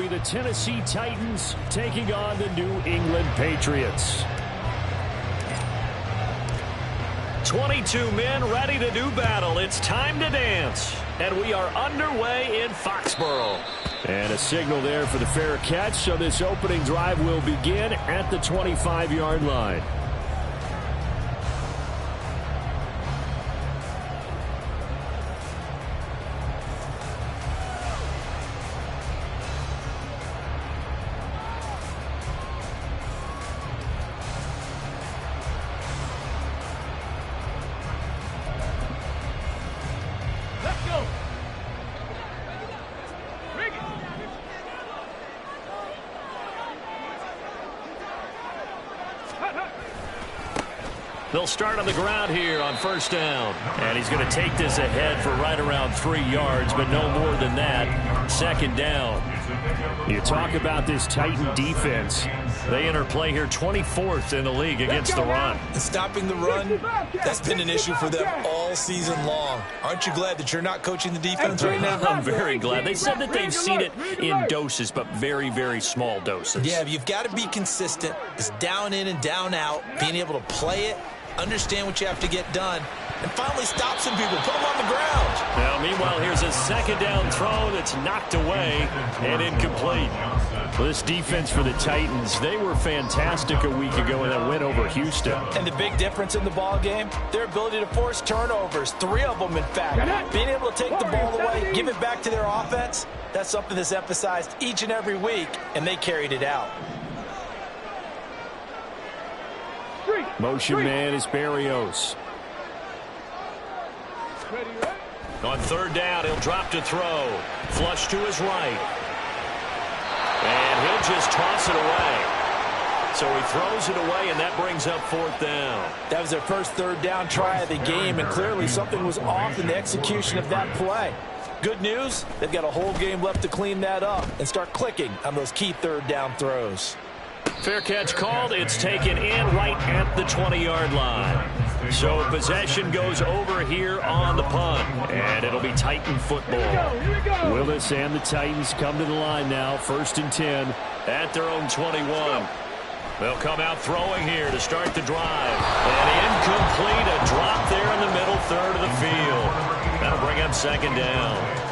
be the Tennessee Titans taking on the New England Patriots. 22 men ready to do battle. It's time to dance. And we are underway in Foxborough. And a signal there for the fair catch, so this opening drive will begin at the 25-yard line. They'll start on the ground here on first down. And he's going to take this ahead for right around 3 yards, but no more than that. Second down. You talk about this Titan defense. They enter play here 24th in the league against the run. Stopping the run, that's been an issue for them all season long. Aren't you glad that you're not coaching the defense right now? I'm very glad. They said that they've seen it in doses, but very, very small doses. Yeah, you've got to be consistent. It's down in and down out, being able to play it, understand what you have to get done, and finally stop some people, put them on the ground. Now, meanwhile, here's a second down throw that's knocked away and incomplete. Well, this defense for the Titans, they were fantastic a week ago in that win over Houston. And the big difference in the ball game, their ability to force turnovers, 3 of them in fact. Being able to take the ball away, give it back to their offense, that's something that's emphasized each and every week, and they carried it out. Motion man is Berrios. On third down, he'll drop to throw. Flush to his right. And he'll just toss it away. So he throws it away, and that brings up fourth down. That was their first third down try of the game, and clearly something was off in the execution of that play. Good news, they've got a whole game left to clean that up and start clicking on those key third down throws. Fair catch called. It's taken in right at the 20-yard line. So possession goes over here on the punt, and it'll be Titan football. Willis and the Titans come to the line now, 1st and 10. At their own 21. They'll come out throwing here to start the drive. And incomplete, a drop there in the middle third of the field. That'll bring up second down.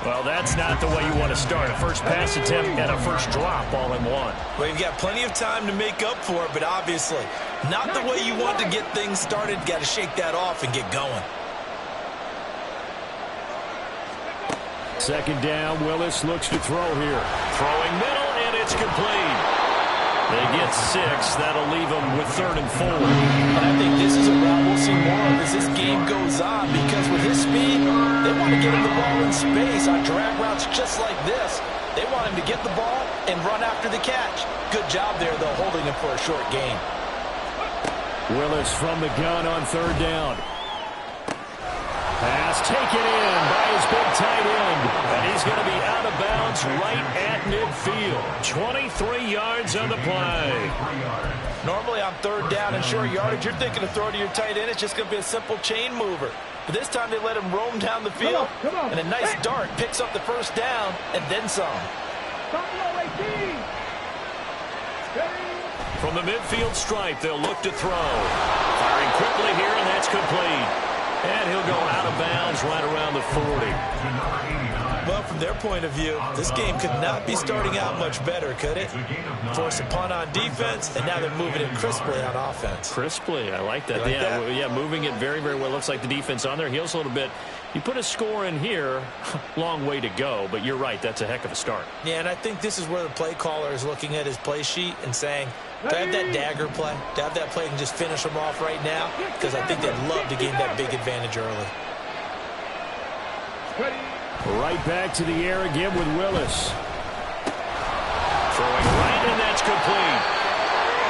Well, that's not the way you want to start. A first pass attempt and a first drop all in one. Well, you've got plenty of time to make up for it, but obviously not the way you want to get things started. Got to shake that off and get going. Second down, Willis looks to throw here. Throwing middle, and it's complete. They get 6. That'll leave them with 3rd and 4. And I think this is a route we'll see more of as this game goes on, because with his speed, they want to get him the ball in space on drag routes just like this. They want him to get the ball and run after the catch. Good job there, though, holding him for a short gain. Willis from the gun on third down. Pass taken in by his big tight end. And he's going to be out of bounds right at midfield. 23 yards on the play. Normally on third down and short yardage, you're thinking to throw to your tight end. It's just going to be a simple chain mover. But this time they let him roam down the field. And a nice dart picks up the first down and then some. From the midfield stripe, they'll look to throw. Firing quickly here, and that's complete. And he'll go out of bounds right around the 40. Well, from their point of view, this game could not be starting out much better, could it? Force a punt on defense, and now they're moving it crisply on offense. Crisply, I like that. Yeah, moving it very, very well. Looks like the defense on their heels a little bit. You put a score in here, long way to go, but you're right, that's a heck of a start. Yeah, and I think this is where the play caller is looking at his play sheet and saying, do I have that dagger play? Do I have that play and just finish them off right now? Because I think they'd love to gain that big advantage early. Right back to the air again with Willis. Throwing right, and that's complete.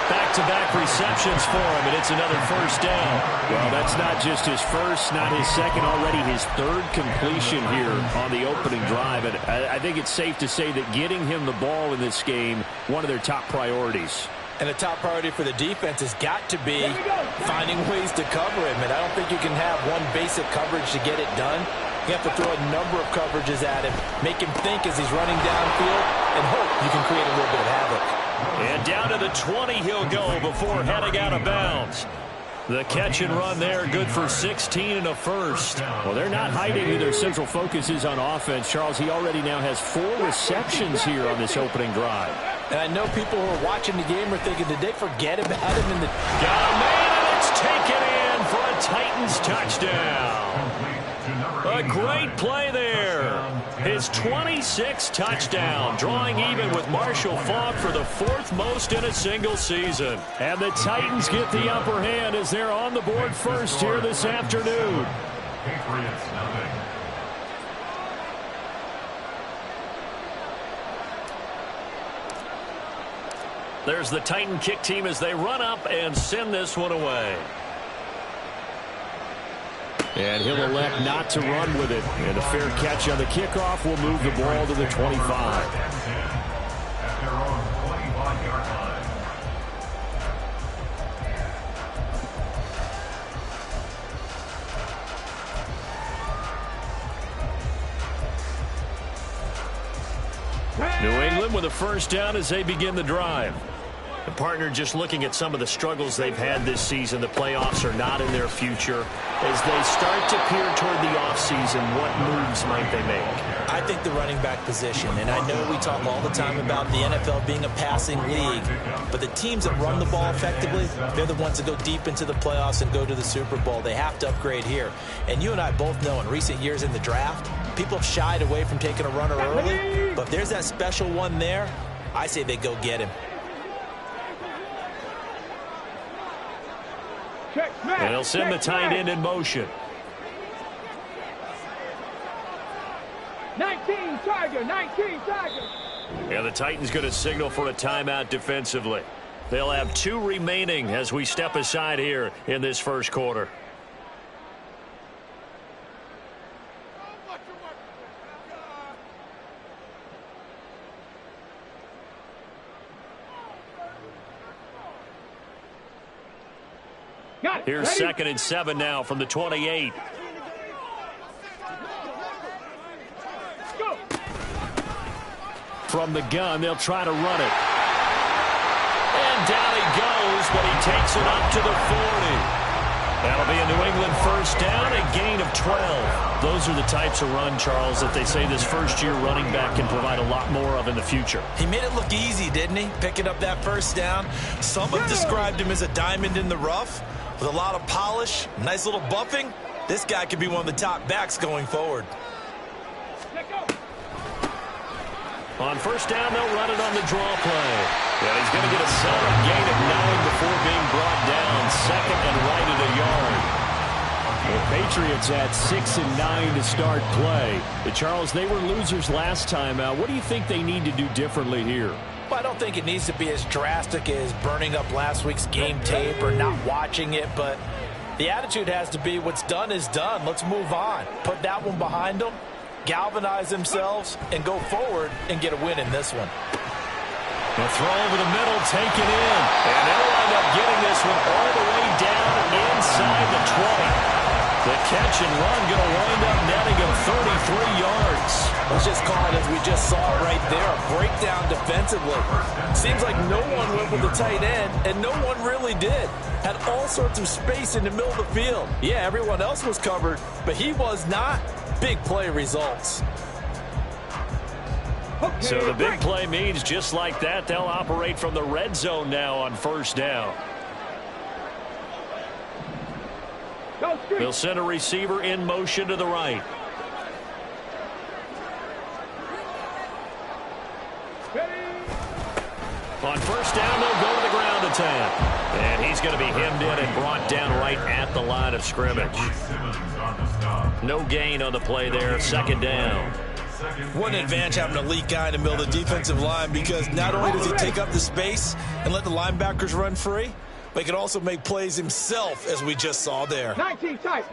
Back-to-back receptions for him, and it's another first down. Well, that's not just his first, not his second, already his 3rd completion here on the opening drive. And I think it's safe to say that getting him the ball in this game, one of their top priorities. And the top priority for the defense has got to be finding ways to cover him. And I don't think you can have one basic coverage to get it done. You have to throw a number of coverages at him, make him think as he's running downfield, and you can create a little bit of havoc. And down to the 20 he'll go before heading out of bounds. The catch and run there, good for 16 and a first. Well, they're not hiding who their central focus is on offense. Charles, he already now has 4 receptions here on this opening drive. And I know people who are watching the game are thinking, did they forget about him in the... Got a man, and it's taken in for a Titans touchdown. A great play there. His 26th touchdown, drawing even with Marshall Faulk for the 4th most in a single season. And the Titans get the upper hand as they're on the board first here this afternoon. There's the Titan kick team as they run up and send this one away. And he'll elect not to run with it. And a fair catch on the kickoff will move the ball to the 25. New England with a first down as they begin the drive. The partner just looking at some of the struggles they've had this season. The playoffs are not in their future. As they start to peer toward the offseason, what moves might they make? I think the running back position, and I know we talk all the time about the NFL being a passing league, but the teams that run the ball effectively, they're the ones that go deep into the playoffs and go to the Super Bowl. They have to upgrade here. And you and I both know in recent years in the draft, people have shied away from taking a runner early, but if there's that special one there, I say they go get him. And they'll send the tight end in motion. 19 Tiger. And the Titans going to signal for a timeout defensively. They'll have 2 remaining as we step aside here in this first quarter. Here's 2nd and 7 now from the 28. From the gun, they'll try to run it. And down he goes, but he takes it up to the 40. That'll be a New England first down, a gain of 12. Those are the types of run, Charles, that they say this first-year running back can provide a lot more of in the future. He made it look easy, didn't he? Picking up that first down. Some have described him as a diamond in the rough with a lot of polish, nice little buffing. This guy could be one of the top backs going forward. On first down, they'll run it on the draw play. And he's going to get a solid gain of 9 before being brought down. 2nd and right at a yard. The Patriots at 6 and 9 to start play. Charles, they were losers last time out. What do you think they need to do differently here? Well, I don't think it needs to be as drastic as burning up last week's game tape or not watching it, but the attitude has to be what's done is done. Let's move on. Put that one behind them, galvanize themselves, and go forward and get a win in this one. The throw over the middle, taken in. And they'll wind up getting this one all the way down inside the 20. The catch and run going to wind up netting him 33 yards. Let's just call it as we just saw right there, a breakdown defensively. Seems like no one went with the tight end, and no one really did. Had all sorts of space in the middle of the field. Yeah, everyone else was covered, but he was not. Big play results. So the big play means just like that, they'll operate from the red zone now on first down. They'll send a receiver in motion to the right. On first down, they'll go to the ground attack. And he's going to be hemmed in and brought down right at the line of scrimmage. No gain on the play there, 2nd down. What an advantage having a elite guy in the middle of the defensive line, because not only does he take up the space and let the linebackers run free, but he can also make plays himself, as we just saw there. 19 tight.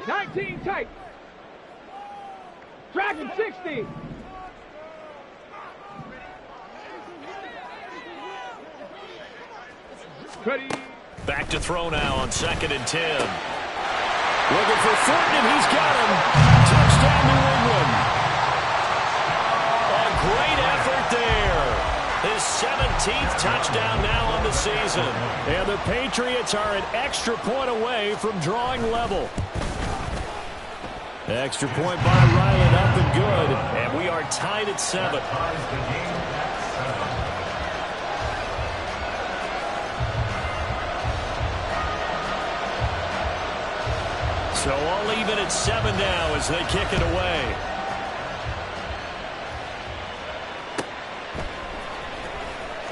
Dragon 60. Ready. Back to throw now on 2nd and 10. Looking for Thornton, and he's got him. Touchdown, New England. A great effort there. His 17th touchdown now on the season. And the Patriots are an extra point away from drawing level. Extra point by Ryland, up and good. And we are tied at 7. So all even at 7 now as they kick it away.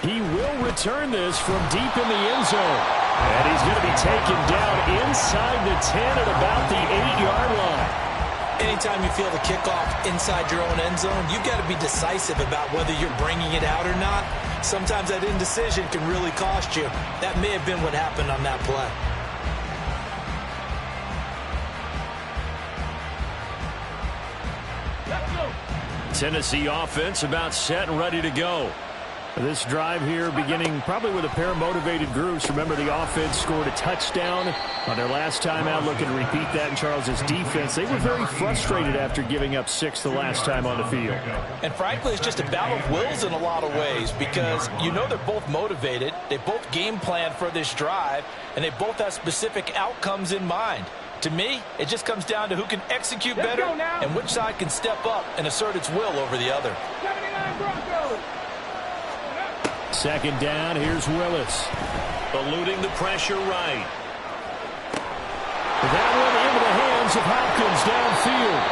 He will return this from deep in the end zone. And he's going to be taken down inside the 10 at about the 8-yard line. Anytime you feel the kickoff inside your own end zone, you've got to be decisive about whether you're bringing it out or not. Sometimes that indecision can really cost you. That may have been what happened on that play. Tennessee offense about set and ready to go. This drive here beginning probably with a pair of motivated groups. Remember, the offense scored a touchdown on their last time out. Looking to repeat that in Charles's defense. They were very frustrated after giving up 6 the last time on the field. And frankly, it's just a battle of wills in a lot of ways because you know they're both motivated. They both game plan for this drive, and they both have specific outcomes in mind. To me, it just comes down to who can execute better and which side can step up and assert its will over the other. 79 Broncos. Second down, here's Willis. Eluding the pressure right. That one into the hands of Hopkins downfield.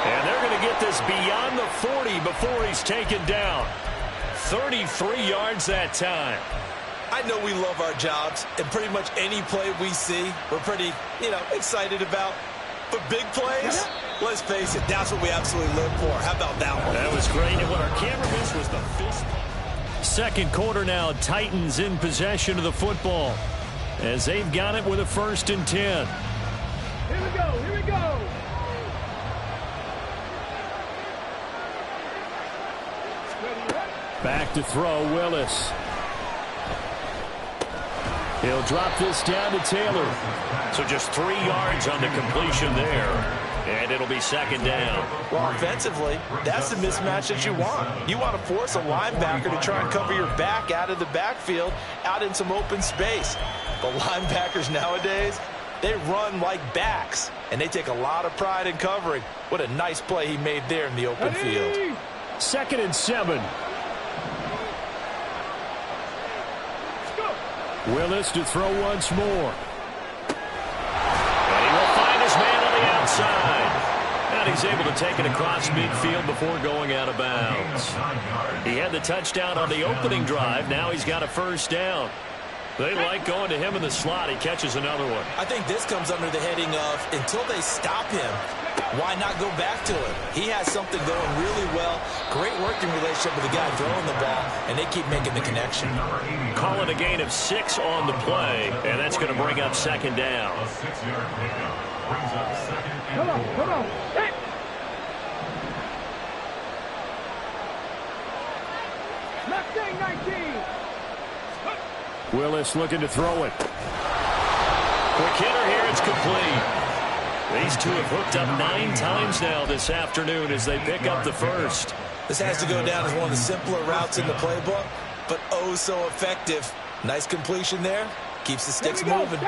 And they're going to get this beyond the 40 before he's taken down. 33 yards that time. I know we love our jobs, and pretty much any play we see, we're pretty, excited about. But big plays, let's face it, that's what we absolutely live for. How about that one? That was great, and what our camera missed was the fist. Second quarter now, Titans in possession of the football as they've got it with a 1st and 10. Here we go, here we go. Back to throw, Willis. He'll drop this down to Taylor. So just 3 yards on the completion there. And it'll be 2nd down. Well, offensively, that's the mismatch that you want. You want to force a linebacker to try and cover your back out of the backfield, out in some open space. But linebackers nowadays, they run like backs, and they take a lot of pride in covering. What a nice play he made there in the open field. 2nd and 7. Willis to throw once more. And he will find his man on the outside. And he's able to take it across midfield before going out of bounds. He had the touchdown on the opening drive. Now he's got a 1st down. They like going to him in the slot. He catches another one. I think this comes under the heading of until they stop him, why not go back to it? He has something going really well. Great working relationship with the guy throwing the ball, and they keep making the connection. Call it a gain of 6 on the play, and that's going to bring up 2nd down. Come on. Hey. Mustang 19. Willis looking to throw it. Quick hitter here, it's complete. These two have hooked up 9 times now this afternoon as they pick up the 1st. This has to go down as one of the simpler routes in the playbook, but oh so effective. Nice completion there. Keeps the sticks moving.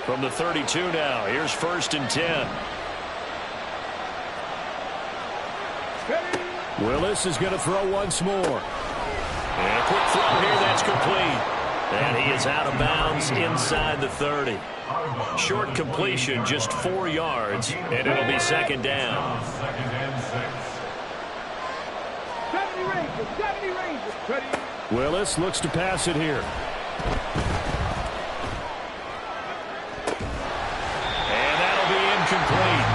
From the 32 now, here's 1st and 10. Willis is going to throw once more. And a quick throw here, that's complete. And he is out of bounds inside the 30. Short completion, just 4 yards, and it'll be 2nd down. 70 Rangers. Willis looks to pass it here. And that'll be incomplete.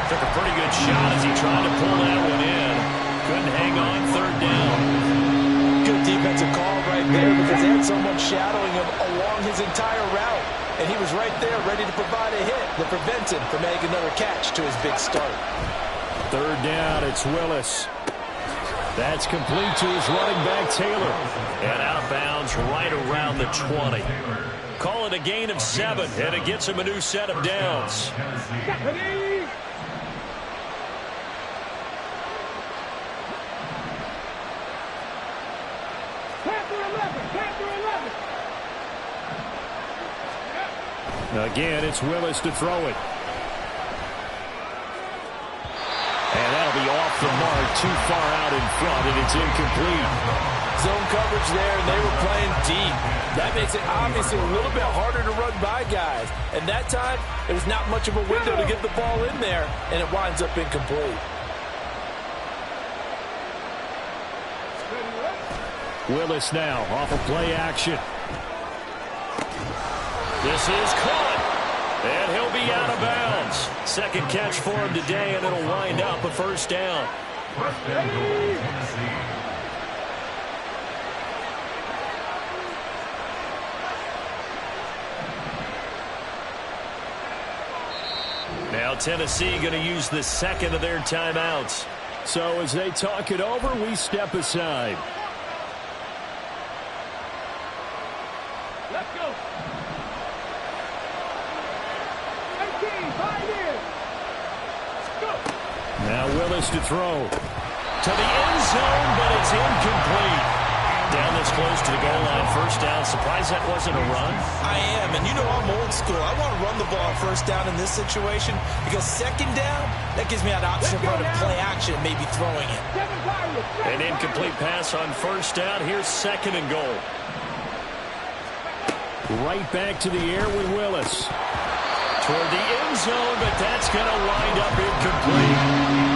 Took a pretty good shot as he tried to pull that one in. Couldn't hang on, 3rd down. Good defensive call right there because they had someone shadowing him along his entire route. And he was right there ready to provide a hit that prevents him from making another catch to his big start. 3rd down, it's Willis. That's complete to his running back, Taylor. And out of bounds right around the 20. Call it a gain of 7, and it gets him a new set of downs. Again, it's Willis to throw it. And that'll be off the mark, too far out in front, and it's incomplete. Zone coverage there, and they were playing deep. That makes it obviously a little bit harder to run by guys. And that time, there was not much of a window to get the ball in there, and it winds up incomplete. Willis now off of play action. This is caught, and he'll be out of bounds. Second catch for him today, and it'll wind up a first down. Now Tennessee going to use the second of their timeouts. So as they talk it over, we step aside. Let's go. 18, 5 years. Go. Now Willis to throw. To the end zone, but it's incomplete. Down this close to the goal line, first down. Surprised that wasn't a run? I am, and you know I'm old school. I want to run the ball first down in this situation because second down, that gives me an option of running play action, maybe throwing it. An incomplete pass on first down. Here's second and goal. Right back to the air with Willis. Toward the end zone, but that's going to wind up incomplete.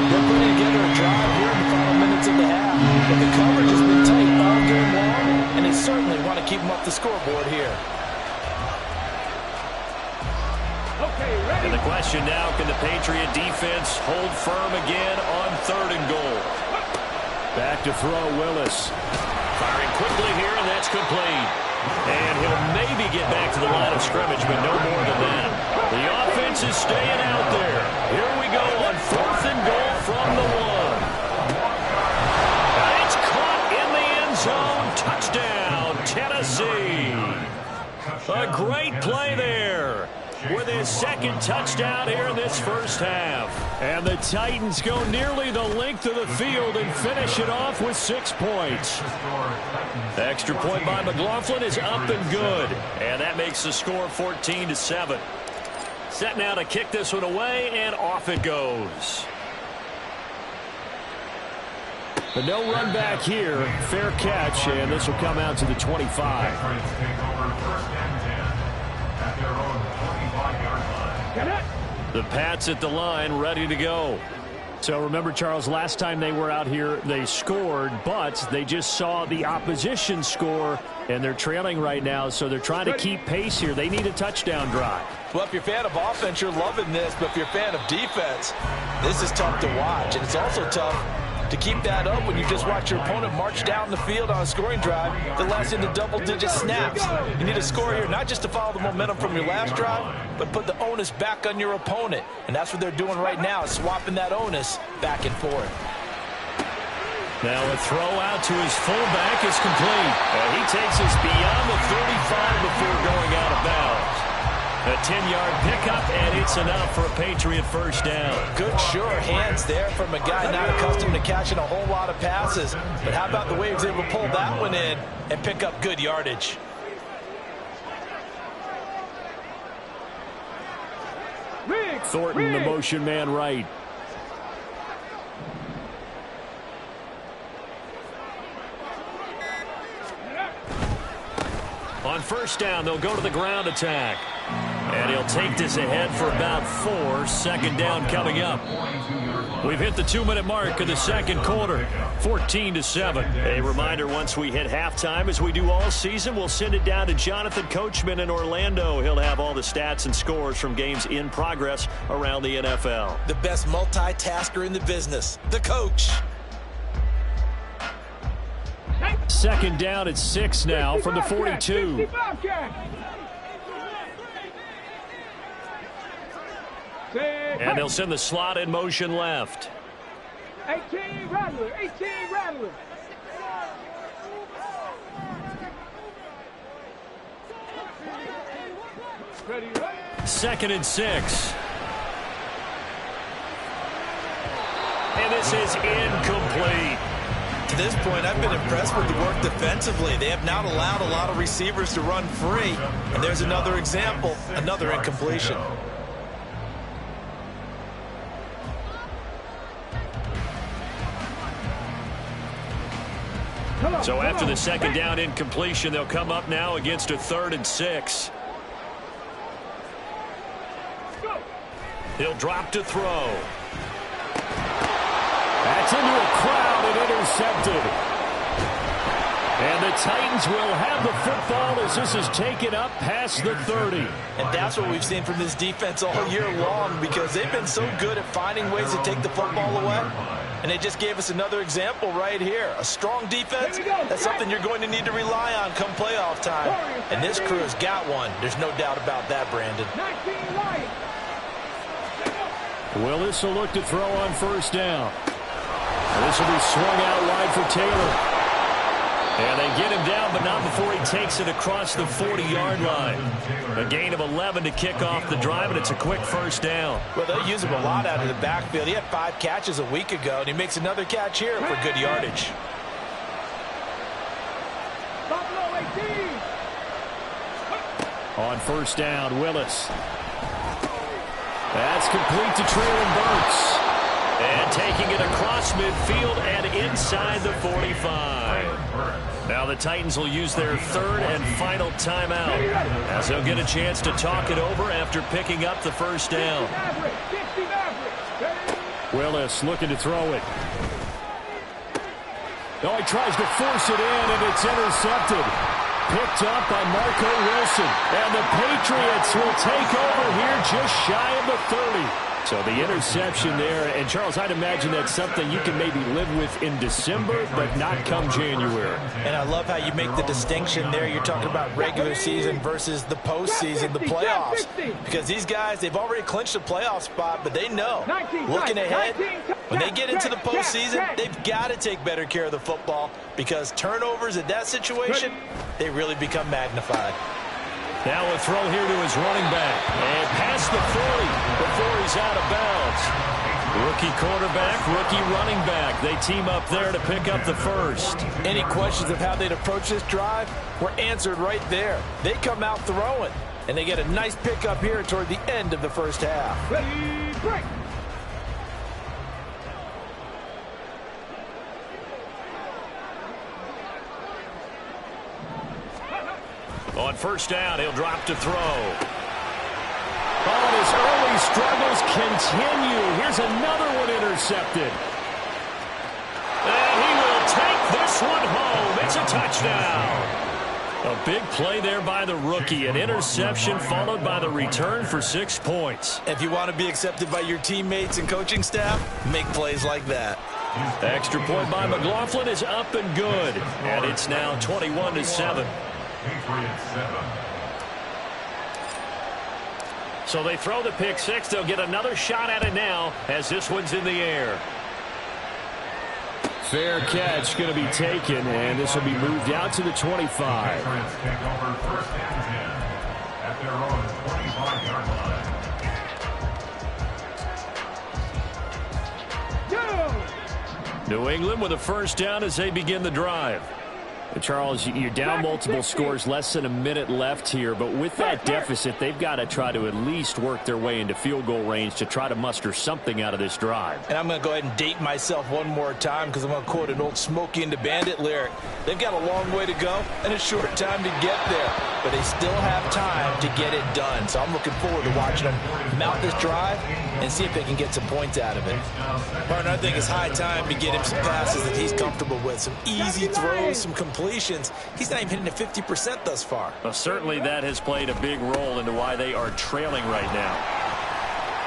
They're putting together a drive here in the final minutes of the half. But the coverage has been tight all game long, and they certainly want to keep them up the scoreboard here. Okay, ready. And the question now, can the Patriot defense hold firm again on third and goal? Back to throw Willis. Firing quickly here, and that's complete. And he'll maybe get back to the line of scrimmage, but no more than that. The offense is staying out there. Here we go on fourth and goal from the one. And it's caught in the end zone. Touchdown, Tennessee. A great play there with his second touchdown here in this first half. And the Titans go nearly the length of the field and finish it off with 6 points. The extra point by McLaughlin is up and good. And that makes the score 14-7. Set now to kick this one away, and off it goes. But no run back here. Fair catch, and this will come out to the 25. The Pats at the line, ready to go. So remember, Charles, last time they were out here, they scored, but they just saw the opposition score, and they're trailing right now, so they're trying to keep pace here. They need a touchdown drive. Well, if you're a fan of offense, you're loving this, but if you're a fan of defense, this is tough to watch, and it's also tough to keep that up when you just watch your opponent march down the field on a scoring drive that lasts into double-digit snaps. You need a score here, not just to follow the momentum from your last drive, but put the onus back on your opponent. And that's what they're doing right now, is swapping that onus back and forth. Now a throw out to his fullback is complete. And he takes us beyond the 35 before going out of bounds. A 10-yard pickup, and it's enough for a Patriot first down. Good, sure hands there from a guy not accustomed to catching a whole lot of passes. But how about the way he was able to pull that one in and pick up good yardage? Thornton, the motion man right. On first down, they'll go to the ground attack. And he'll take this ahead for about 4. Second down coming up. We've hit the 2-minute mark of the second quarter. 14-7. A reminder, once we hit halftime, as we do all season, we'll send it down to Jonathan Coachman in Orlando. He'll have all the stats and scores from games in progress around the NFL. The best multitasker in the business, the coach. Second down at 6 now from the 42. And they'll send the slot in motion left. 18 Rattler, 18 Rattler. Ready, ready. Second and 6. And this is incomplete. To this point, I've been impressed with the work defensively. They have not allowed a lot of receivers to run free. And there's another example, another incompletion. So after the second down incompletion, they'll come up now against a 3rd and 6. He'll drop to throw. That's into a crowd and intercepted. And the Titans will have the football as this is taken up past the 30. And that's what we've seen from this defense all year long, because they've been so good at finding ways to take the football away. And they just gave us another example right here. A strong defense, that's something you're going to need to rely on come playoff time. And this crew has got one. There's no doubt about that, Brandon. Willis will look to throw on first down. This will be swung out wide for Taylor. And they get him down, but not before he takes it across the 40-yard line. A gain of 11 to kick off the drive, and it's a quick first down. Well, they use him a lot out of the backfield. He had 5 catches a week ago, and he makes another catch here for good yardage. On first down, Willis. That's complete to Traylon Burks. And taking it across midfield and inside the 45. Now the Titans will use their 3rd and final timeout, as they'll get a chance to talk it over after picking up the first down. Willis looking to throw it. Oh, he tries to force it in, and it's intercepted. Picked up by Marco Wilson. And the Patriots will take over here just shy of the 30. So the interception there. And, Charles, I'd imagine that's something you can maybe live with in December, but not come January. And I love how you make the distinction there. You're talking about regular season versus the postseason, the playoffs. Because these guys, they've already clinched a playoff spot, but they know, looking ahead, when they get into the postseason, they've got to take better care of the football, because turnovers in that situation, they really become magnified. Now a throw here to his running back. And past the 40 before he's out of bounds. Rookie quarterback, rookie running back. They team up there to pick up the first. Any questions of how they'd approach this drive were answered right there. They come out throwing, and they get a nice pickup here toward the end of the first half. Ready, break. On first down, he'll drop to throw. Oh, and his early struggles continue. Here's another one intercepted. And he will take this one home. It's a touchdown. A big play there by the rookie. An interception followed by the return for 6 points. If you want to be accepted by your teammates and coaching staff, make plays like that. Extra point by McLaughlin is up and good. And it's now 21-7. So they throw the pick six. They'll get another shot at it now as this one's in the air. Fair catch going to be taken, and this will be moved out to the 25. New England with a first down as they begin the drive. Charles, you're down multiple scores, less than a minute left here, but with that deficit, they've got to try to at least work their way into field goal range to try to muster something out of this drive. And I'm going to go ahead and date myself one more time, because I'm going to quote an old Smokey and the Bandit lyric. They've got a long way to go and a short time to get there, but they still have time to get it done. So I'm looking forward to watching them mount this drive and see if they can get some points out of it. Martin, I think it's high time to get him some passes that he's comfortable with, some easy throws, some completions. He's not even hitting at 50% thus far. Well, certainly that has played a big role into why they are trailing right now.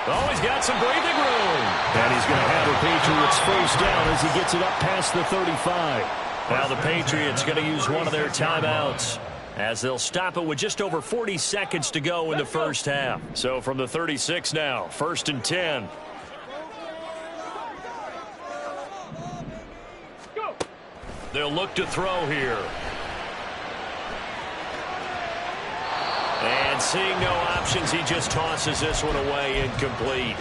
Oh, he's got some breathing room. And he's going to have the Patriots first down as he gets it up past the 35. Now the Patriots going to use one of their timeouts, as they'll stop it with just over 40 seconds to go in the first half. So from the 36 now, 1st and 10. They'll look to throw here. And seeing no options, he just tosses this one away, incomplete.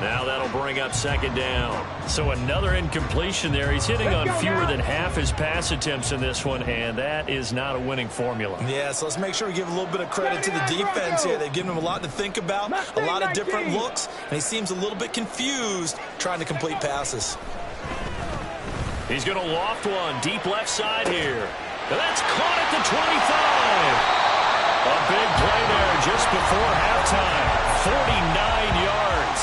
Now that'll bring up second down. So another incompletion there. He's hitting on fewer than half his pass attempts in this one, and that is not a winning formula. Yeah, so let's make sure we give a little bit of credit to the defense here. They've given him a lot to think about, a lot of different looks, and he seems a little bit confused trying to complete passes. He's going to loft one deep left side here. That's caught at the 25. A big play there just before halftime. 49 yards.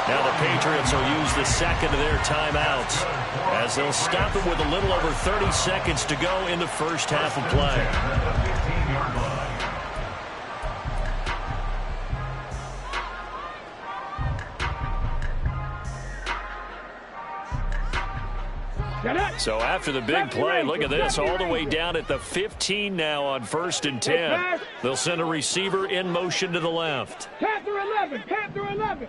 Now the Patriots will use the second of their timeouts as they'll stop it with a little over 30 seconds to go in the first half of play. So after the big play, look at this, all the way down at the 15 now on 1st and 10. They'll send a receiver in motion to the left. Panther 11, Panther 11.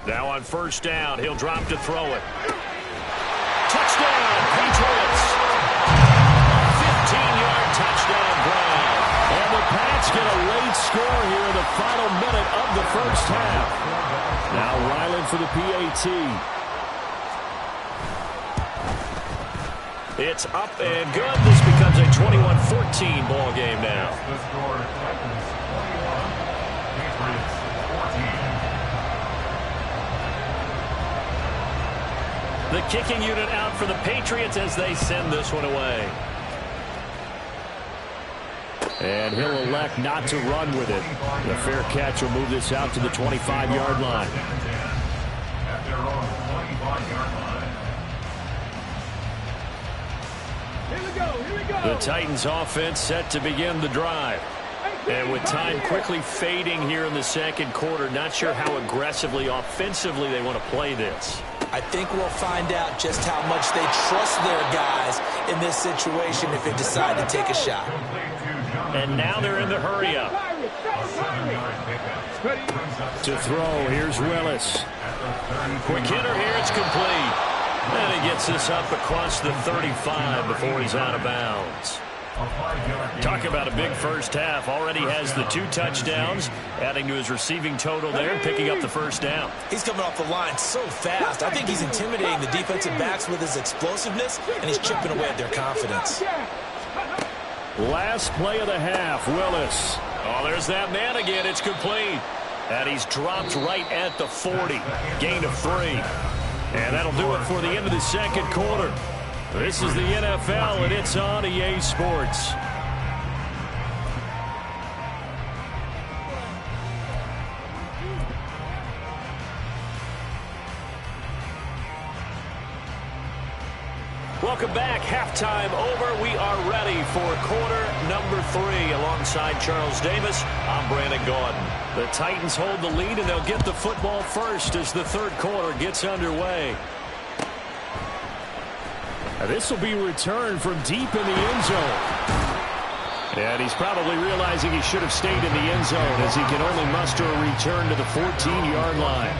Now on 1st down, he'll drop to throw it. Touchdown, Patriots. 15-yard touchdown grab. And the Pats get a late score here in the final minute of the first half. Now Ryland for the PAT. It's up and good. This becomes a 21-14 ball game now. The kicking unit out for the Patriots as they send this one away. And he'll elect not to run with it. The fair catch will move this out to the 25-yard line. Here we go. The Titans offense set to begin the drive. And with time quickly fading here in the second quarter, not sure how aggressively, offensively they want to play this. I think we'll find out just how much they trust their guys in this situation if they decide to take a shot. And now they're in the hurry-up. To throw, here's Willis. Quick hitter here, it's complete. And he gets this up across the 35 before he's out of bounds. Talk about a big first half. Already has the 2 touchdowns, adding to his receiving total there, picking up the first down. He's coming off the line so fast. I think he's intimidating the defensive backs with his explosiveness, and he's chipping away at their confidence. Last play of the half, Willis. Oh, there's that man again. It's complete. And he's dropped right at the 40. Gain of 3. And that'll do it for the end of the second quarter. This is the NFL, and it's on EA Sports. Welcome back. Halftime over. We are ready for quarter number 3. Alongside Charles Davis, I'm Brandon Gaudin. The Titans hold the lead, and they'll get the football first as the third quarter gets underway. This will be returned from deep in the end zone. And he's probably realizing he should have stayed in the end zone as he can only muster a return to the 14-yard line.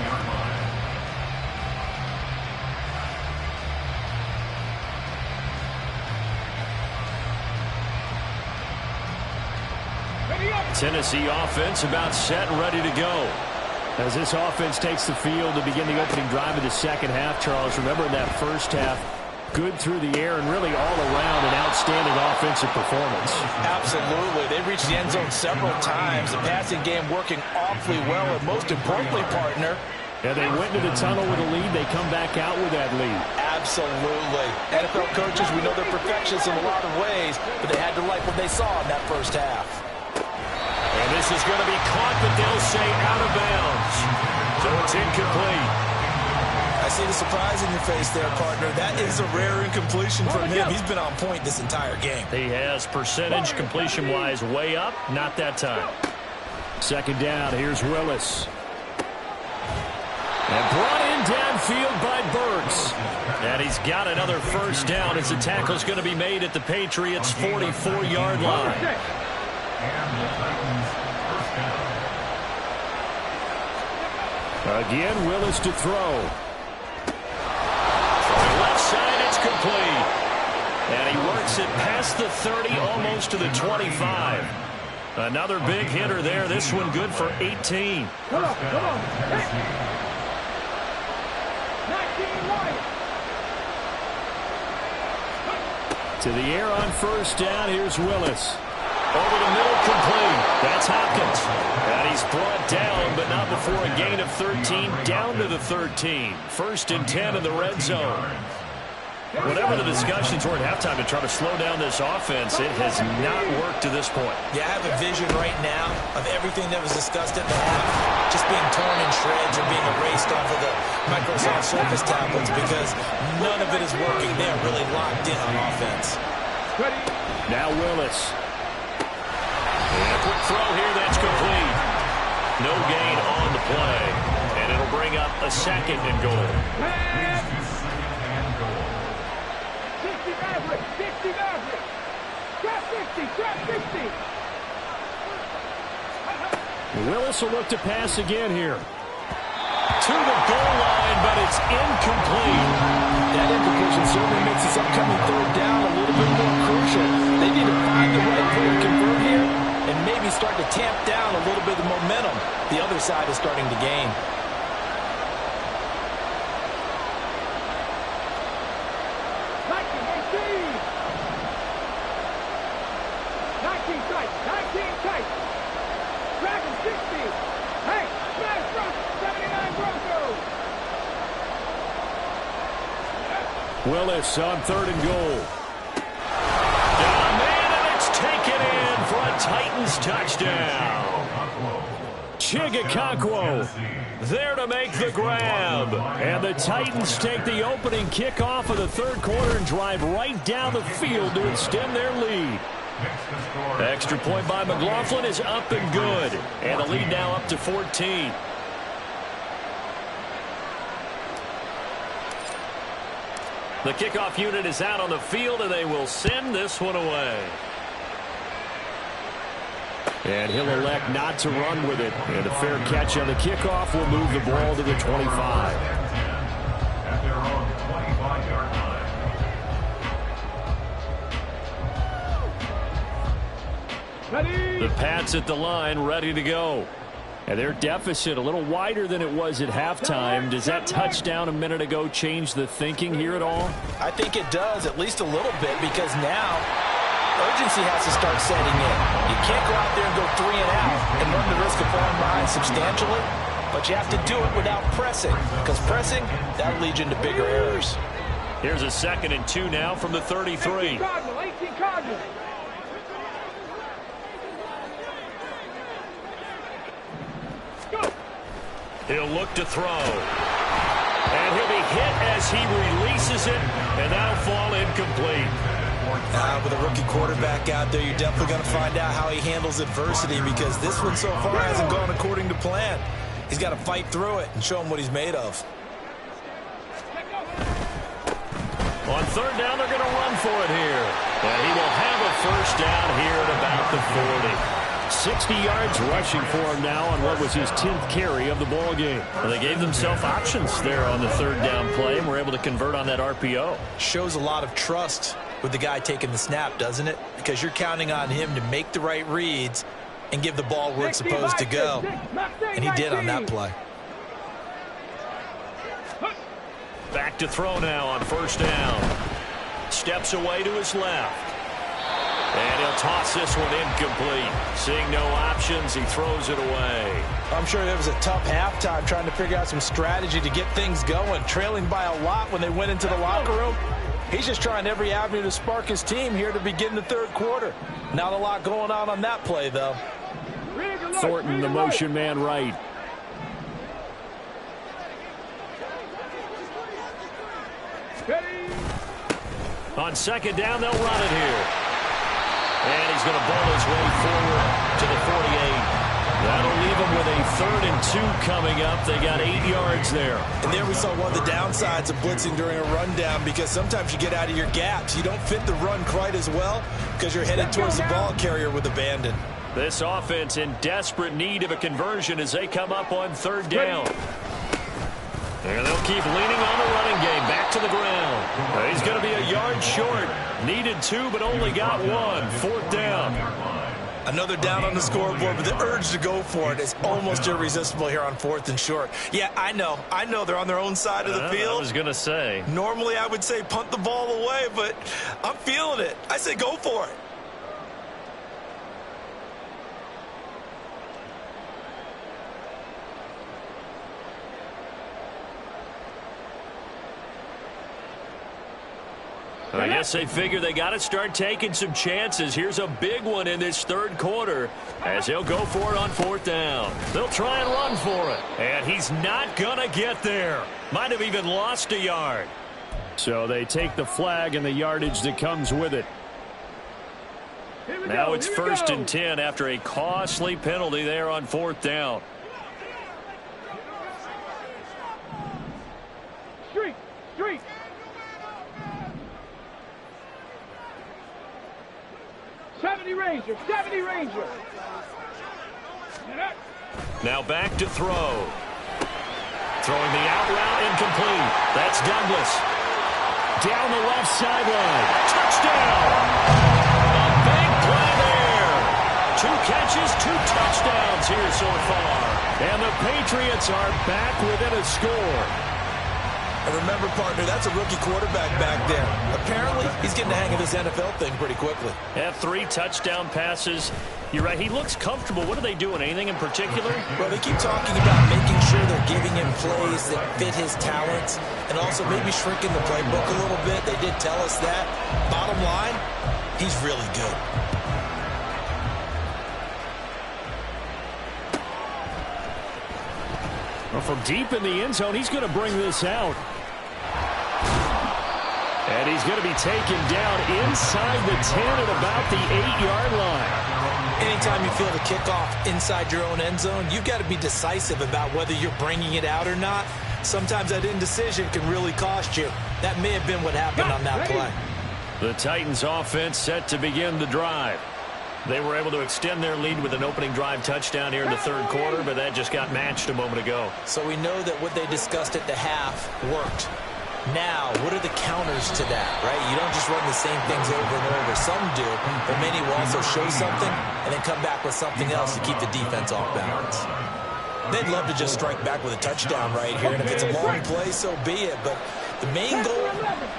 Tennessee offense about set and ready to go. As this offense takes the field to begin the opening drive of the second half, Charles, remember in that first half, good through the air and really all around an outstanding offensive performance. Absolutely. They reached the end zone several times. The passing game working awfully well, and most importantly, partner, yeah, they went into the tunnel with a lead. They come back out with that lead. Absolutely. NFL coaches, we know they're perfectionists in a lot of ways, but they had to like what they saw in that first half. And this is going to be caught, but they'll say out of bounds. So it's incomplete. I see the surprise in your face there, partner. That is a rare incompletion from him. He's been on point this entire game. He has percentage completion-wise way up. Not that time. Second down. Here's Willis. And brought in downfield by Burks. And he's got another first down as the tackle's going to be made at the Patriots' 44-yard line. Again, Willis to throw. Left side, it's complete. And he works it past the 30, almost to the 25. Another big hitter there. This one good for 18. Come on, come on. Hey. 19 right. To the air on first down. Here's Willis. Over the middle, complete. That's Hopkins. And he's brought down, but not before a gain of 13, down to the 13. 1st and 10 in the red zone. Whatever the discussions were at halftime to try to slow down this offense, it has not worked to this point. Yeah, I have a vision right now of everything that was discussed at the half just being torn in shreds or being erased off of the Microsoft Surface tablets because none of it is working. They are really locked in on offense. Now Willis. And a quick throw here, that's complete. No gain on the play. And it'll bring up a 2nd and goal. 60 Maverick. Trap 60, trap 60. Willis will look to pass again here. To the goal line, but it's incomplete. That incompletion certainly makes this upcoming 3rd down a little bit more crucial. They need to find the right way to convert here and maybe start to tamp down a little bit of momentum. The other side is starting to gain. Willis on 3rd and goal. Down man, and it's taken in for a Titans touchdown. Chigakonkwo there to make the grab. And the Titans take the opening kickoff of the 3rd quarter and drive right down the field to extend their lead. Extra point by McLaughlin is up and good. And the lead now up to 14. The kickoff unit is out on the field, and they will send this one away. And he'll elect not to run with it. And a fair catch on the kickoff will move the ball to the 25. At their own 25-yard line. Ready. The Pats at the line, ready to go. And their deficit a little wider than it was at halftime. Does that touchdown a minute ago change the thinking here at all? I think it does, at least a little bit, because now urgency has to start setting in. You can't go out there and go 3 and out and run the risk of falling behind substantially, but you have to do it without pressing, because pressing, that leads you into bigger errors. Here's a 2nd and 2 now from the 33. 18 Cardinals. He'll look to throw. And he'll be hit as he releases it, and that'll fall incomplete. With a rookie quarterback out there, you're definitely going to find out how he handles adversity because this one so far hasn't gone according to plan. He's got to fight through it and show him what he's made of. On 3rd down, they're going to run for it here. And he will have a 1st down here at about the 40. 60 yards rushing for him now on what was his 10th carry of the ball game. Well, they gave themselves options there on the 3rd down play and were able to convert on that RPO. Shows a lot of trust with the guy taking the snap, doesn't it? Because you're counting on him to make the right reads and give the ball where it's supposed to go. And he did on that play. Back to throw now on 1st down. Steps away to his left. And he'll toss this one incomplete. Seeing no options, he throws it away. I'm sure there was a tough halftime trying to figure out some strategy to get things going. Trailing by a lot when they went into the locker room. He's just trying every avenue to spark his team here to begin the 3rd quarter. Not a lot going on that play, though. Thornton, the motion man right. On 2nd down, they'll run it here. And he's going to ball his way forward to the 48. That'll leave him with a 3rd and 2 coming up. They got 8 yards there. And there we saw one of the downsides of blitzing during a rundown because sometimes you get out of your gaps. You don't fit the run quite as well because you're headed towards the ball carrier with abandon. This offense in desperate need of a conversion as they come up on 3rd down. And they'll keep leaning on the running game. Back to the ground. He's going to be a yard short. Needed 2, but only got 1. 4th down. Another down on the scoreboard, but the urge to go for it is almost irresistible here on 4th and short. Yeah, I know they're on their own side of the field. I was going to say. Normally I would say punt the ball away, but I'm feeling it. I say go for it. I guess they figure they got to start taking some chances. Here's a big one in this 3rd quarter as they'll go for it on 4th down. They'll try and run for it. And he's not going to get there. Might have even lost a yard. So they take the flag and the yardage that comes with it. Now it's 1st and 10 after a costly penalty there on 4th down. Street. 70 Ranger. Now back to throw. Throwing the out route incomplete. That's Douglas. Down the left sideline. Touchdown. A big play there. 2 catches, 2 touchdowns here so far. And the Patriots are back within a score. And remember, partner, that's a rookie quarterback back there. Apparently, he's getting the hang of this NFL thing pretty quickly. Have 3 touchdown passes. You're right, he looks comfortable. What are they doing? Anything in particular? Well, they keep talking about making sure they're giving him plays that fit his talents and also maybe shrinking the playbook a little bit. They did tell us that. Bottom line, he's really good. Well, from deep in the end zone, he's going to bring this out. And he's going to be taken down inside the 10 at about the 8-yard line. Anytime you feel the kickoff inside your own end zone, you've got to be decisive about whether you're bringing it out or not. Sometimes that indecision can really cost you. That may have been what happened on that play. The Titans offense set to begin the drive. They were able to extend their lead with an opening drive touchdown here in the 3rd quarter, but that just got matched a moment ago. So we know that what they discussed at the half worked. Now, what are the counters to that, right? You don't just run the same things over and over. Some do, but many will also show something and then come back with something else to keep the defense off balance. They'd love to just strike back with a touchdown right here, and if it's a long play, so be it. But the main goal,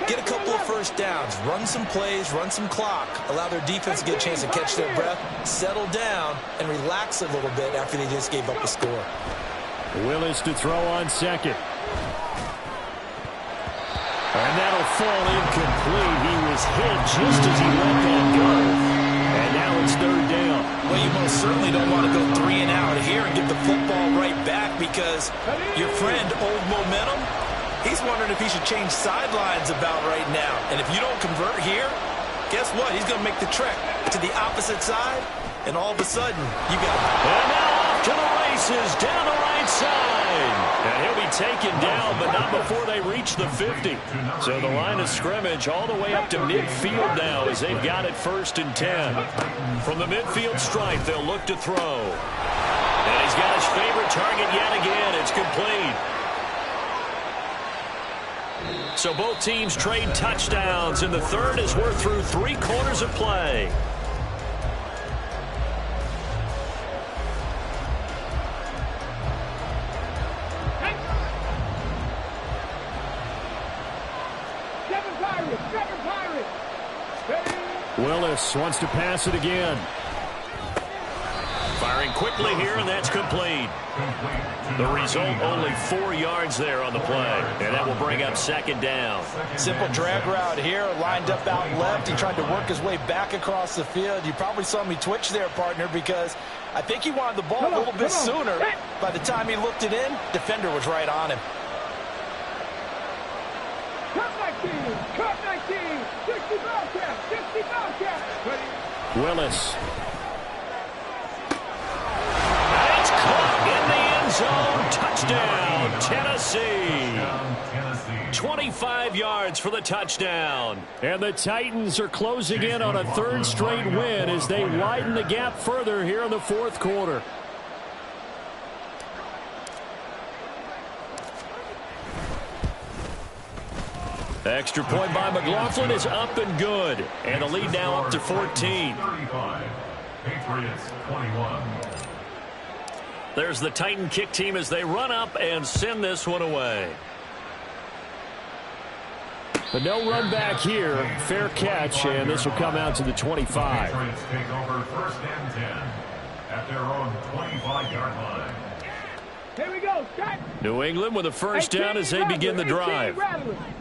get a couple of 1st downs, run some plays, run some clock, allow their defense to get a chance to catch their breath, settle down, and relax a little bit after they just gave up a score. Willis to throw on 2nd. And that'll fall incomplete. He was hit just as he let that go. And now it's 3rd down. Well, you most certainly don't want to go 3 and out here and get the football right back because your friend, Old Momentum, he's wondering if he should change sidelines about right now. And if you don't convert here, guess what? He's going to make the trek to the opposite side, and all of a sudden, you got him. And now off to the races, down the right side. And he'll be taken down, but not before they reach the 50. So the line of scrimmage all the way up to midfield now as they've got it 1st and 10. From the midfield stripe, they'll look to throw. And he's got his favorite target yet again. It's complete. So both teams trade touchdowns in the 3rd as we're through 3 quarters of play. Willis wants to pass it again. Firing quickly here, and that's complete. The result, only 4 yards there on the play. And that will bring up 2nd down. Simple drag route here, lined up out left. He tried to work his way back across the field. You probably saw me twitch there, partner, because I think he wanted the ball a little bit sooner. By the time he looked it in, defender was right on him. Cut 19, 60 Bobcat, 60 Bobcat. Willis. It's caught in the end zone. Touchdown, Tennessee. 25 yards for the touchdown. And the Titans are closing in on a 3rd straight win as they widen the gap further here in the 4th quarter. Extra point by McLaughlin is up and good. And the lead now up to 14. 35. Patriots 21. There's the Titan kick team as they run up and send this one away. But no run back here. Fair catch, and this will come out to the 25. Patriots take over first and 10 at their own 25-yard line. Here we go. Cut. New England with a first down as they begin the drive.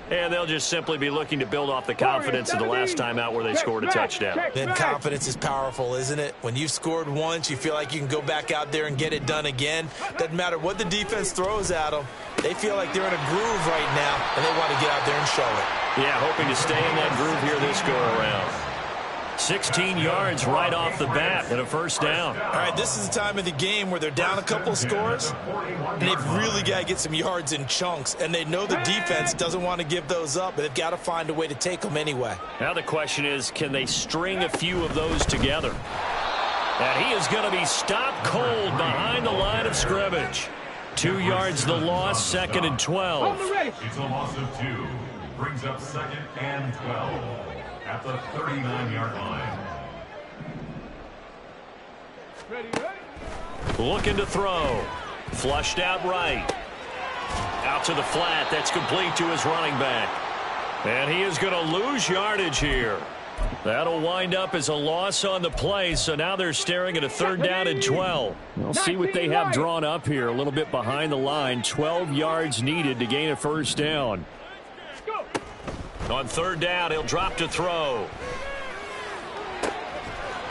And they'll just simply be looking to build off the confidence of the last time out where they scored a touchdown. Then confidence is powerful, isn't it? When you've scored once, you feel like you can go back out there and get it done again. Doesn't matter what the defense throws at them. They feel like they're in a groove right now, and they want to get out there and show it. Yeah, hoping to stay in that groove here this go-around. 16 yards right off the bat and a first down. All right, this is the time of the game where they're down a couple scores, and they've really got to get some yards in chunks, and they know the defense doesn't want to give those up, but they've got to find a way to take them anyway. Now the question is, can they string a few of those together? And he is going to be stopped cold behind the line of scrimmage. 2 yards the loss, second and 12. It's a loss of 2. Brings up second and 12 at the 39-yard line. Looking to throw. Flushed out right. Out to the flat. That's complete to his running back. And he is going to lose yardage here. That'll wind up as a loss on the play, so now they're staring at a third down and 12. We'll see what they have drawn up here. A little bit behind the line. 12 yards needed to gain a first down. On third down, he'll drop to throw.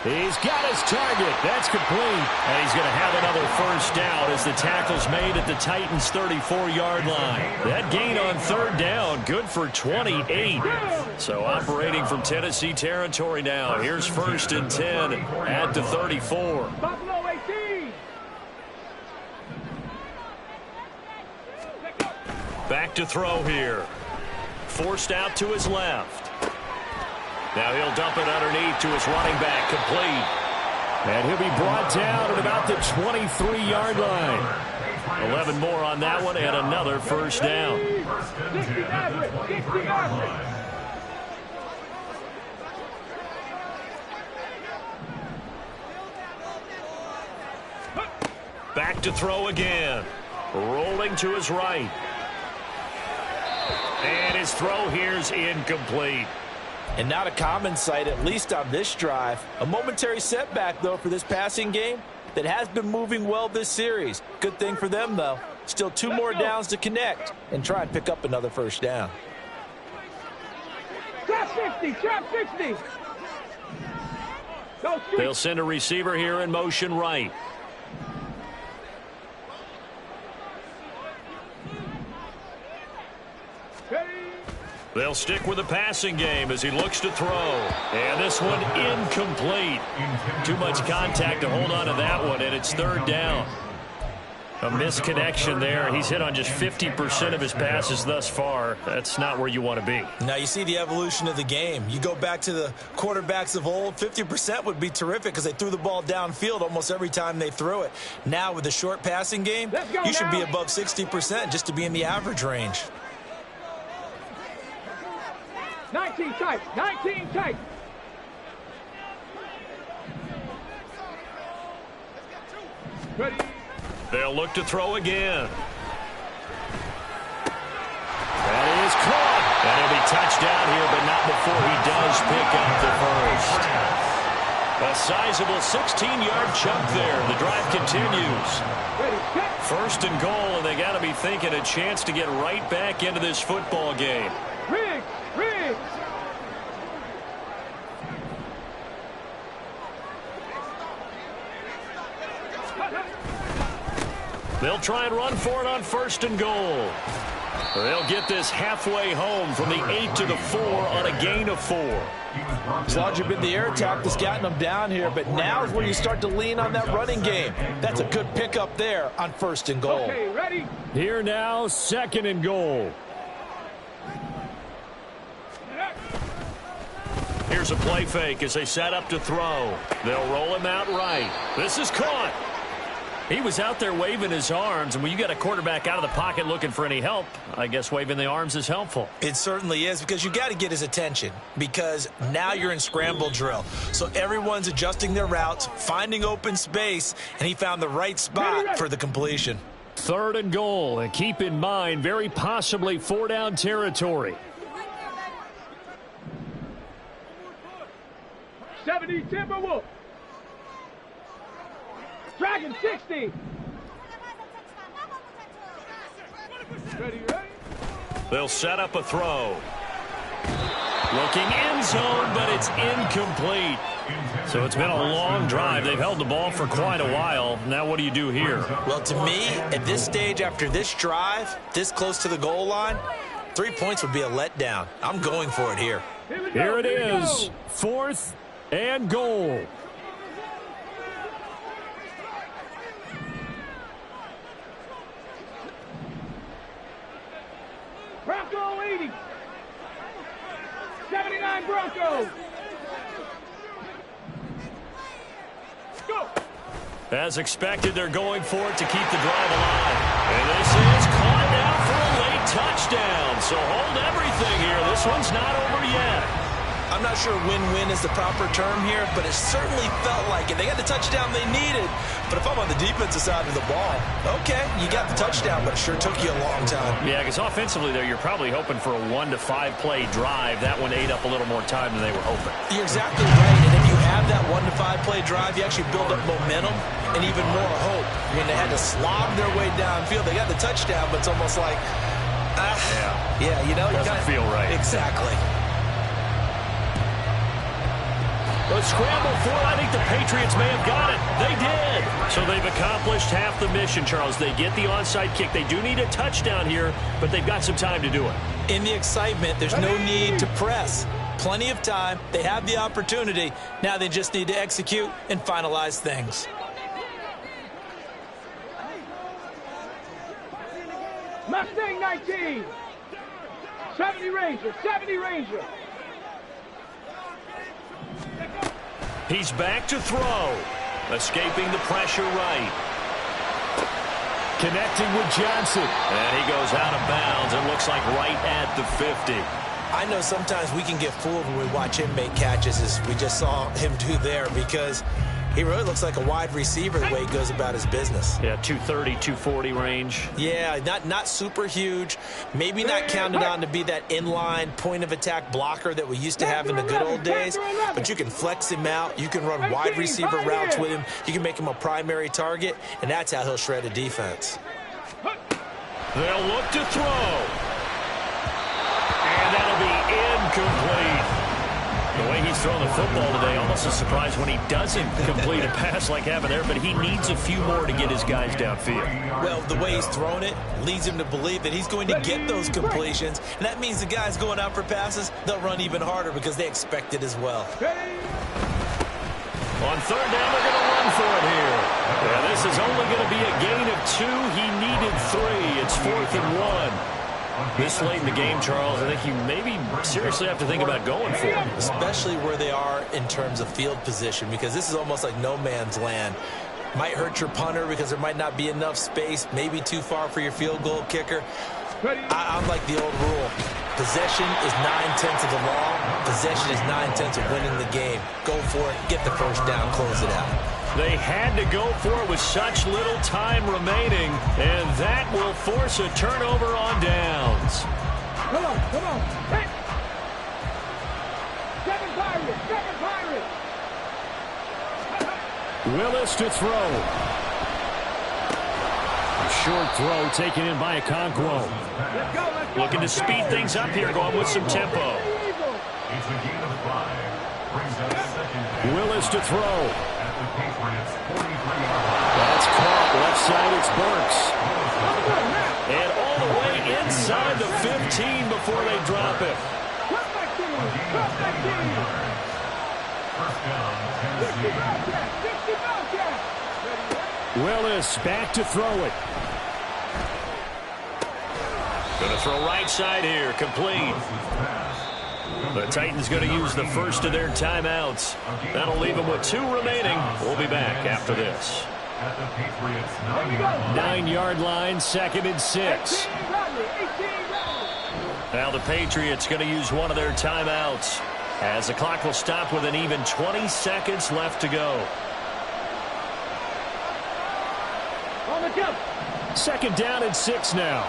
He's got his target. That's complete. And he's going to have another first down as the tackle's made at the Titans' 34-yard line. That gain on third down, good for 28. So operating from Tennessee territory now. Here's first and 10 at the 34. Buffalo 18. Back to throw here. Forced out to his left. Now he'll dump it underneath to his running back, complete. And he'll be brought down at about the 23-yard line. 11 more on that one and another first down. 60 average. 60 average. Back to throw again. Rolling to his right. And his throw here's incomplete. And not a common sight, at least on this drive. A momentary setback, though, for this passing game that has been moving well this series. Good thing for them, though. Still 2 more downs to connect and try and pick up another first down. Trap 60. Trap 60. They'll send a receiver here in motion right. They'll stick with the passing game as he looks to throw. And this one incomplete. Too much contact to hold on to that one, and it's third down. A misconnection there. He's hit on just 50% of his passes thus far. That's not where you want to be. Now you see the evolution of the game. You go back to the quarterbacks of old, 50% would be terrific because they threw the ball downfield almost every time they threw it. Now with the short passing game, you should be above 60% just to be in the average range. 19 tight. 19 tight. Ready. They'll look to throw again. That is caught. And he'll be touched down here, but not before he does pick up the first. A sizable 16-yard chunk there. The drive continues. Ready. Set. First and goal, and they got to be thinking a chance to get right back into this football game. Riggs. Riggs. They'll try and run for it on first and goal. They'll get this halfway home from the 8 to the 4 on a gain of 4. It's largely been the air attack that's gotten them down here, but now is where you start to lean on that running game. That's a good pickup there on first and goal. Okay, ready. Here now, second and goal. Here's a play fake as they set up to throw. They'll roll him out right. This is caught. He was out there waving his arms, and when you got a quarterback out of the pocket looking for any help, I guess waving the arms is helpful. It certainly is, because you got to get his attention, because now you're in scramble drill. So everyone's adjusting their routes, finding open space, and he found the right spot for the completion. 3rd and goal, and keep in mind, very possibly 4-down territory. 70 Timberwolf. Dragon 60. Ready? They'll set up a throw. Looking end zone, but it's incomplete. So it's been a long drive. They've held the ball for quite a while. Now what do you do here? Well, to me, at this stage, after this drive, this close to the goal line, 3 points would be a letdown. I'm going for it here. Here it is, 4th and goal. Bronco 80. 79 Broncos. Go. As expected, they're going for it to keep the drive alive. And this is caught now for a late touchdown. So hold everything here. This one's not over yet. I'm not sure win-win is the proper term here, but it certainly felt like it. They got the touchdown they needed. But if I'm on the defensive side of the ball, okay, you got the touchdown, but it sure took you a long time. Yeah, because offensively there, you're probably hoping for a 1 to 5 play drive. That one ate up a little more time than they were hoping. You're exactly right. And if you have that 1 to 5 play drive, you actually build up momentum and even more hope. When they had to slob their way downfield, they got the touchdown, but it's almost like, yeah, you know, doesn't feel right. Exactly. The scramble for it. I think the Patriots may have got it. They did. So they've accomplished half the mission, Charles. They get the onside kick. They do need a touchdown here, but they've got some time to do it. In the excitement, there's no need to press. Plenty of time. They have the opportunity. Now they just need to execute and finalize things. Mustang 19. 70 Ranger. 70 Ranger. He's back to throw. Escaping the pressure right. Connecting with Johnson. And he goes out of bounds. It looks like right at the 50. I know sometimes we can get fooled when we watch him make catches, as we just saw him do there, because he really looks like a wide receiver the way he goes about his business. Yeah, 230, 240 range. Yeah, not super huge. Maybe not counted on to be that inline point-of-attack blocker that we used to have in the good old days. But you can flex him out. You can run wide receiver routes with him. You can make him a primary target, and that's how he'll shred a defense. They'll look to throw. And that'll be incomplete. The way he's throwing the football today, almost a surprise when he doesn't complete a pass like happened there, but he needs a few more to get his guys downfield. Well, the way he's thrown it leads him to believe that he's going to get those completions, and that means the guys going out for passes, they'll run even harder because they expect it as well. On 3rd down, they're going to run for it here. Yeah, this is only going to be a gain of 2. He needed 3. It's 4th and 1. This late in the game, Charles, I think you maybe seriously have to think about going for it. Especially where they are in terms of field position, because this is almost like no man's land. Might hurt your punter because there might not be enough space, maybe too far for your field goal kicker. I'm like the old rule. Possession is 9/10 of the law. Possession is 9/10 of winning the game. Go for it, get the first down, close it out. They had to go for it with such little time remaining, and that will force a turnover on downs. Come on. Hey. 7 Pirates. 7 Pirates. Willis to throw. A short throw taken in by Okonkwo. Let's go. Looking to speed things up here, going with some tempo. It's a gain of 5. Brings up 2nd. Willis to throw. At the Patriots' 43-yard line. That's caught. Left side, it's Burks. And all the way inside the 15 before they drop it. First down, Tennessee. 60 Willis back to throw it. Going to throw right side here, complete. The Titans going to use the first of their timeouts. That'll leave them with 2 remaining. We'll be back after this. at the Patriots' 9-yard line. 9-yard line, 2nd and 6. Now the Patriots going to use one of their timeouts as the clock will stop with an even 20 seconds left to go. On the jump. 2nd down and 6 now.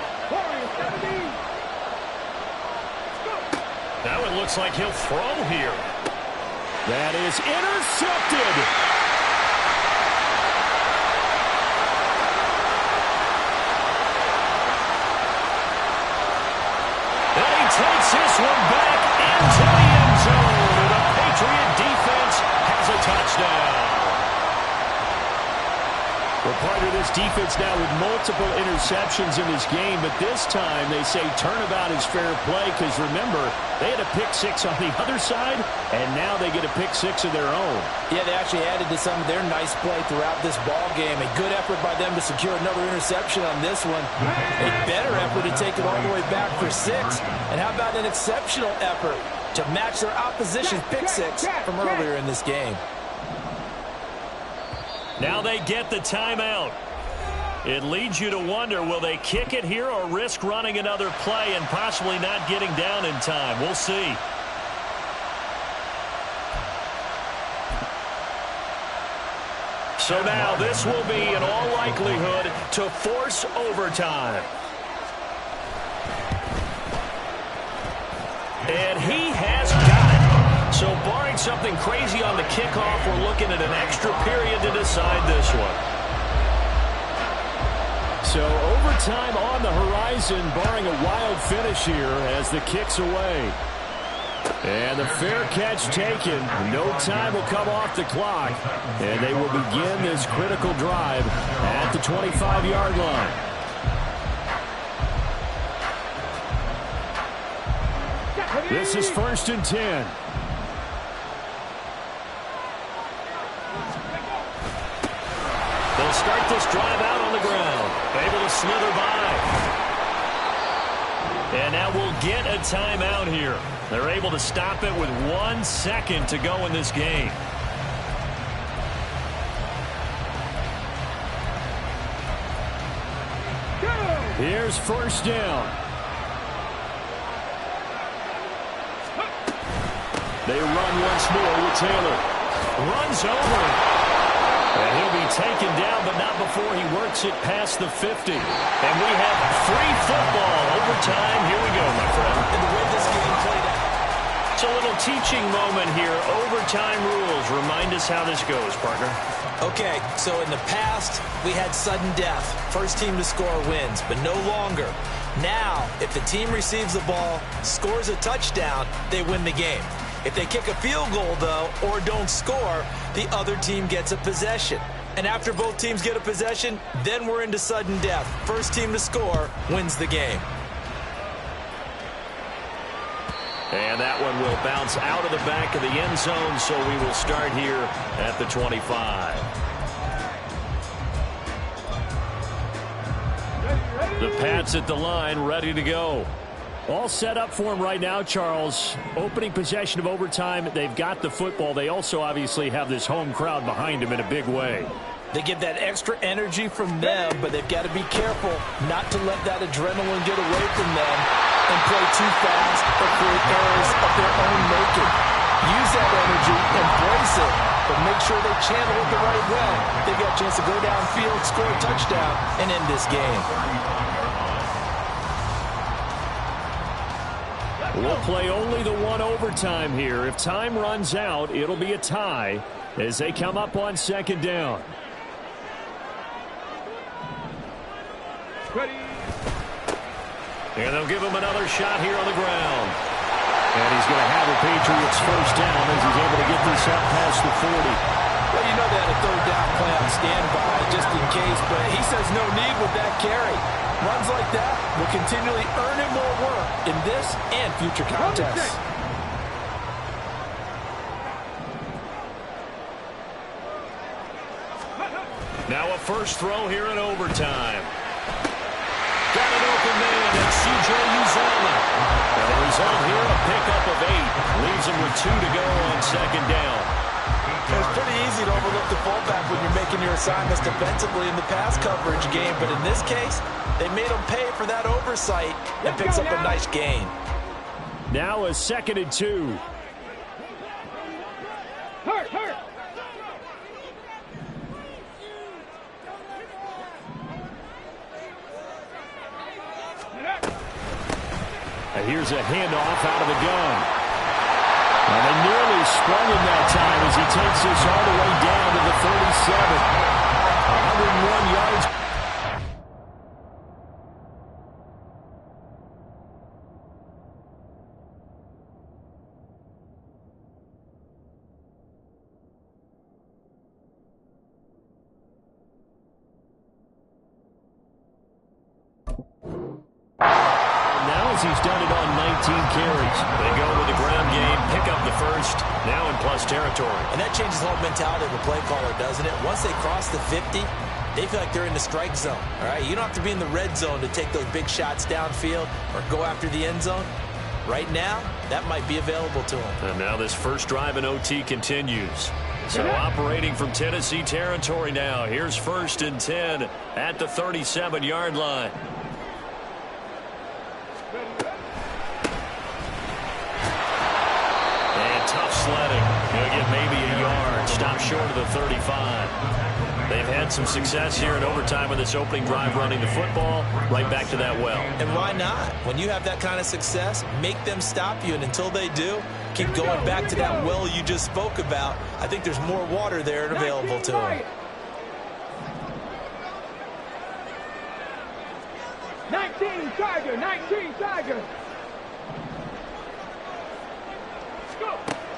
Now it looks like he'll throw here. That is intercepted. And he takes this one back into the end zone. And the Patriot defense has a touchdown. We're part of this defense now with multiple interceptions in this game, but this time they say turnabout is fair play because, remember, they had a pick 6 on the other side, and now they get a pick 6 of their own. Yeah, they actually added to some of their nice play throughout this ball game. A good effort by them to secure another interception on this one. A better effort to take it all the way back for 6. And how about an exceptional effort to match their opposition's pick 6 from earlier in this game? Now they get the timeout. It leads you to wonder, will they kick it here or risk running another play and possibly not getting down in time? We'll see. So now this will be, in all likelihood, to force overtime. And he has got it. So barring something crazy on the kickoff, we're looking at an extra period to decide this one. So overtime on the horizon, barring a wild finish here as the kick's away. And the fair catch taken. No time will come off the clock. And they will begin this critical drive at the 25-yard line. This is 1st and 10. They'll start this drive out on the ground. Able to slither by. And now we'll get a timeout here. They're able to stop it with 1 second to go in this game. Here's 1st down. They run once more with Taylor. Runs over him. And he'll be taken down, but not before he works it past the 50. And we have free football. Overtime. Here we go, my friend. And the way this game played out. It's a little teaching moment here. Overtime rules. Remind us how this goes, partner. Okay, so in the past, we had sudden death. First team to score wins, but no longer. Now, if the team receives the ball, scores a touchdown, they win the game. If they kick a field goal, though, or don't score, the other team gets a possession. And after both teams get a possession, then we're into sudden death. First team to score wins the game. And that one will bounce out of the back of the end zone, so we will start here at the 25. The Pats at the line, ready to go. All set up for him right now, Charles. Opening possession of overtime. They've got the football. They also obviously have this home crowd behind them in a big way. They get that extra energy from them, but they've got to be careful not to let that adrenaline get away from them and play too fast or create errors of their own making. Use that energy, embrace it, but make sure they channel it the right way. They've got a chance to go downfield, score a touchdown, and end this game. We'll play only the one overtime here. If time runs out, it'll be a tie as they come up on 2nd down. Ready. And they'll give him another shot here on the ground. And he's going to have the Patriots 1st down as he's able to get this up past the 40. Well, you know they had a 3rd down play on standby just in case, but he says no need with that carry. Runs like that will continually earn him more work in this and future contests. Now a first throw here in overtime. Got an open man, and C.J. Uzomah. And the result here, a pickup of 8. Leaves him with 2 to go on 2nd down. It's pretty easy to overlook the fullback when you're making your assignments defensively in the pass coverage game, but in this case, they made him pay for that oversight and picks up a nice gain. Now a 2nd and 2. Hurt. And here's a handoff out of the gun. And they nearly sprung him that time as he takes this all the way down to the 37. 101 yards. He's done it on 19 carries. They go with the ground game, pick up the first, now in plus territory. And that changes the whole mentality of a play caller, doesn't it? Once they cross the 50, they feel like they're in the strike zone. All right, you don't have to be in the red zone to take those big shots downfield or go after the end zone. Right now, that might be available to them. And now this first drive in OT continues. So operating from Tennessee territory now. Here's 1st and 10 at the 37-yard line. Tough sledding. He'll get maybe a yard. Stop short of the 35. They've had some success here in overtime with this opening drive running the football right back to that well. And why not? When you have that kind of success, make them stop you. And until they do, keep going back to that well you just spoke about. I think there's more water there and available to them. 19 Tiger.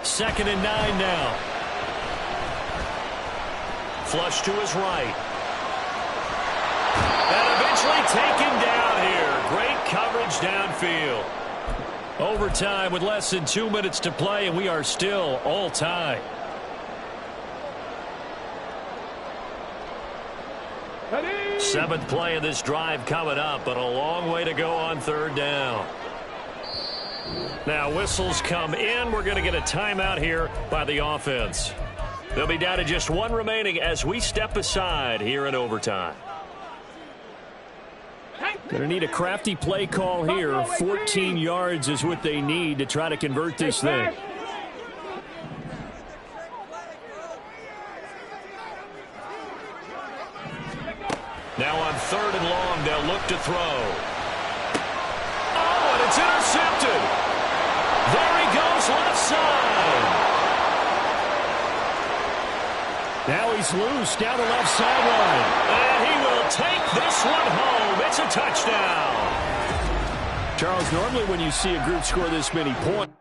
2nd and 9 now. Flush to his right. And eventually taken down here. Great coverage downfield. Overtime with less than 2 minutes to play, and we are still all tied. Seventh play of this drive coming up, but a long way to go on 3rd down. Now whistles come in. We're going to get a timeout here by the offense. They'll be down to just 1 remaining as we step aside here in overtime. Going to need a crafty play call here. 14 yards is what they need to try to convert this thing. Now on 3rd and long, they'll look to throw. Oh, and it's intercepted. There he goes left side. Now he's loose down the left sideline. And he will take this one home. It's a touchdown. Charles, normally when you see a group score this many points,